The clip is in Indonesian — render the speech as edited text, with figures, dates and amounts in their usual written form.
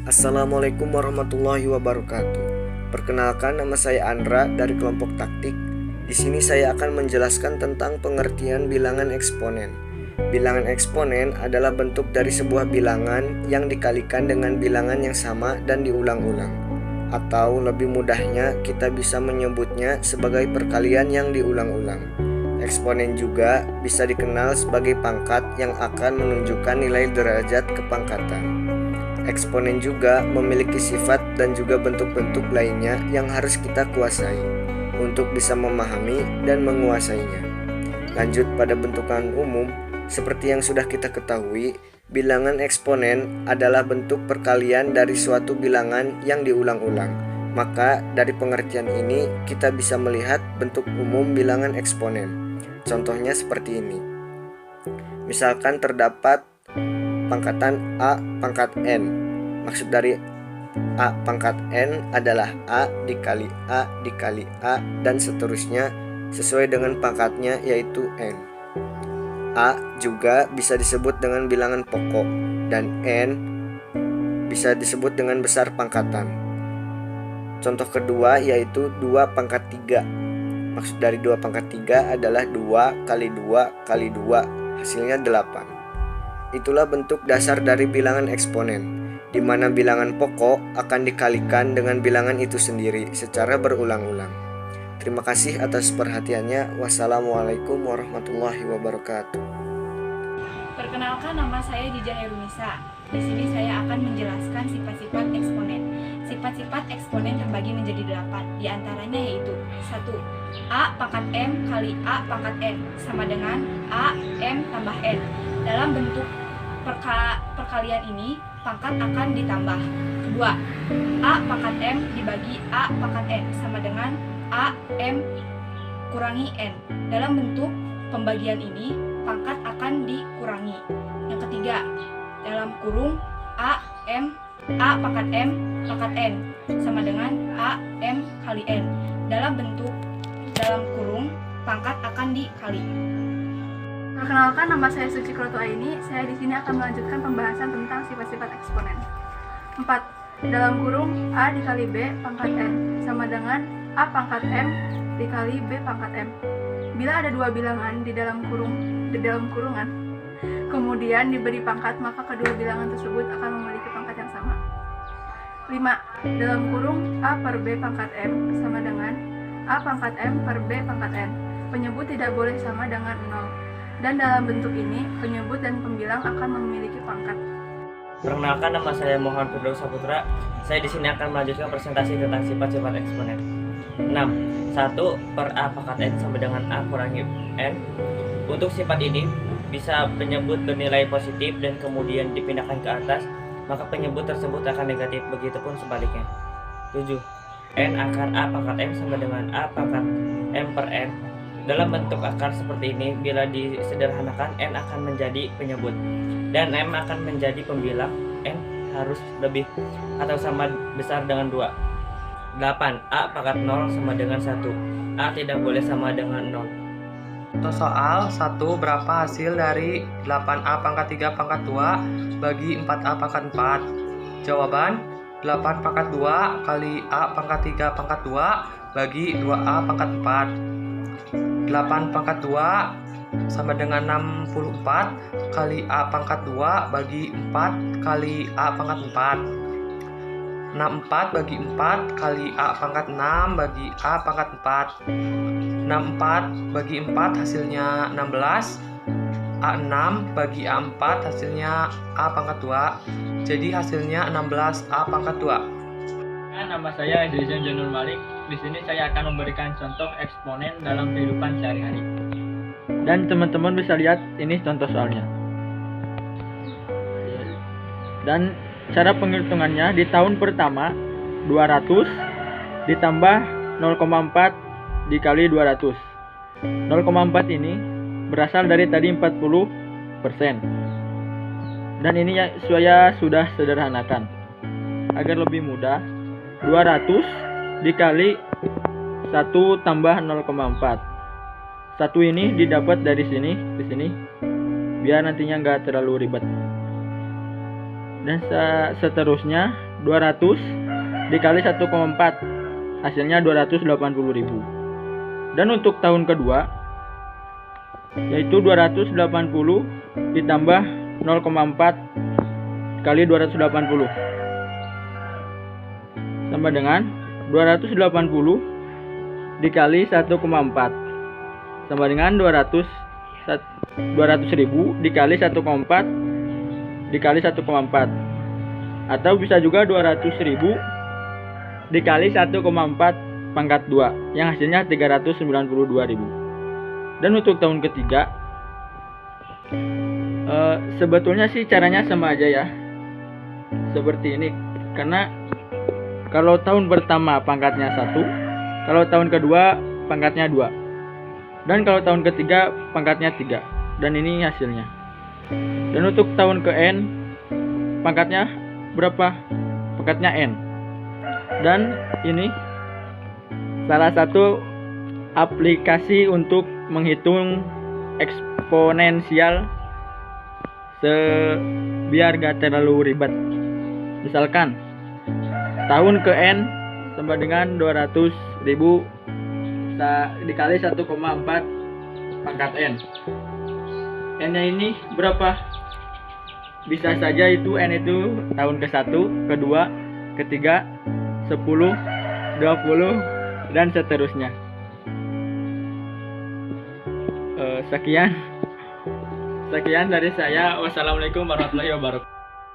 Assalamualaikum warahmatullahi wabarakatuh. Perkenalkan, nama saya Andra dari kelompok taktik. Di sini saya akan menjelaskan tentang pengertian bilangan eksponen. Bilangan eksponen adalah bentuk dari sebuah bilangan yang dikalikan dengan bilangan yang sama dan diulang-ulang. Atau lebih mudahnya, kita bisa menyebutnya sebagai perkalian yang diulang-ulang. Eksponen juga bisa dikenal sebagai pangkat yang akan menunjukkan nilai derajat kepangkatan. Eksponen juga memiliki sifat dan juga bentuk-bentuk lainnya yang harus kita kuasai untuk bisa memahami dan menguasainya. Lanjut pada bentukan umum, seperti yang sudah kita ketahui, bilangan eksponen adalah bentuk perkalian dari suatu bilangan yang diulang-ulang. Maka dari pengertian ini kita bisa melihat bentuk umum bilangan eksponen. Contohnya seperti ini. Misalkan terdapat pangkatan A pangkat N. Maksud dari A pangkat N adalah A dikali A dikali A dan seterusnya sesuai dengan pangkatnya yaitu N. A juga bisa disebut dengan bilangan pokok dan N bisa disebut dengan besar pangkatan. Contoh kedua yaitu 2 pangkat 3. Maksud dari 2 pangkat 3 adalah 2 kali 2 kali 2, hasilnya 8. Itulah bentuk dasar dari bilangan eksponen, di mana bilangan pokok akan dikalikan dengan bilangan itu sendiri secara berulang-ulang. Terima kasih atas perhatiannya. Wassalamualaikum warahmatullahi wabarakatuh. Perkenalkan, nama saya Jija Herunisa. Di sini saya akan menjelaskan sifat-sifat eksponen. Sifat-sifat eksponen terbagi menjadi 8. Di antaranya yaitu 1. A pangkat M kali A pangkat N sama dengan A M tambah N. Dalam bentuk perkalian ini, pangkat akan ditambah. Kedua, A pangkat M dibagi A pangkat N sama dengan A M kurangi N. Dalam bentuk pembagian ini, pangkat akan dikurangi. Yang ketiga, dalam kurung A pangkat M pangkat N sama dengan A M kali N. Dalam bentuk dalam kurung, pangkat akan dikali. Perkenalkan, nama saya Suci Kroto Aini. Saya di sini akan melanjutkan pembahasan tentang sifat-sifat eksponen. 4. Dalam kurung A dikali B pangkat N sama dengan A pangkat M dikali B pangkat M. Bila ada dua bilangan di dalam kurungan, kemudian diberi pangkat, maka kedua bilangan tersebut akan memiliki pangkat yang sama. 5. Dalam kurung A per B pangkat M sama dengan A pangkat M per B pangkat N. Penyebut tidak boleh sama dengan 0. Dan dalam bentuk ini, penyebut dan pembilang akan memiliki pangkat. Perkenalkan, nama saya Muhammad Firdaus Saputra. Saya di sini akan melanjutkan presentasi tentang sifat-sifat eksponen. 6. 1 per A pangkat N sama dengan A kurangi N. Untuk sifat ini bisa penyebut bernilai positif dan kemudian dipindahkan ke atas, maka penyebut tersebut akan negatif, begitupun sebaliknya. 7. N akar A pangkat M sama dengan A pangkat M per N. Dalam bentuk akar seperti ini, bila disederhanakan, N akan menjadi penyebut dan M akan menjadi pembilang. N harus lebih atau sama besar dengan 2. 8. A pangkat 0 sama dengan 1. A tidak boleh sama dengan 0. Contoh soal 1. Berapa hasil dari 8A pangkat 3 pangkat 2 bagi 4A pangkat 4? Jawaban 8 pangkat 2 kali A pangkat 3 pangkat 2 bagi 2A pangkat 4. 8 pangkat 2 sama dengan 64 kali A pangkat 2 bagi 4 kali A pangkat 4. 64 bagi 4 kali A pangkat 6 bagi A pangkat 4. 64 bagi 4 hasilnya 16. A6 bagi A4 hasilnya A pangkat 2. Jadi hasilnya 16 A pangkat 2. Nama saya Jason Janur Malik. Di sini saya akan memberikan contoh eksponen dalam kehidupan sehari-hari. Dan teman-teman bisa lihat ini contoh soalnya. Dan cara penghitungannya di tahun pertama 200 ditambah 0,4 dikali 200. 0,4 ini berasal dari tadi 40%. Dan ini saya sudah sederhanakan. Agar lebih mudah, 200 dikali 1 tambah 0,4. 1 ini didapat dari sini, di sini. biar nantinya nggak terlalu ribet. Dan seterusnya 200 dikali 1,4 hasilnya 280.000. Dan untuk tahun kedua yaitu 280 ditambah 0,4 kali 280 sama dengan 280 dikali 1,4 sama dengan 200.000 dikali 1,4 dikali 1,4, atau bisa juga 200.000 dikali 1,4 pangkat 2 yang hasilnya 392.000. Dan untuk tahun ketiga sebetulnya sih caranya sama aja ya, seperti ini, karena kalau tahun pertama pangkatnya 1, kalau tahun kedua pangkatnya 2, dan kalau tahun ketiga pangkatnya 3, dan ini hasilnya. Dan untuk tahun ke N pangkatnya berapa? Pangkatnya N. Dan ini salah satu aplikasi untuk menghitung eksponensial biar gak terlalu ribet. Misalkan tahun ke N sama dengan 200.000 dikali 1,4 pangkat N. N-nya ini berapa? Bisa saja itu N itu tahun ke-1, kedua, ketiga, 10, 20, dan seterusnya. Sekian dari saya. Wassalamualaikum warahmatullahi wabarakatuh.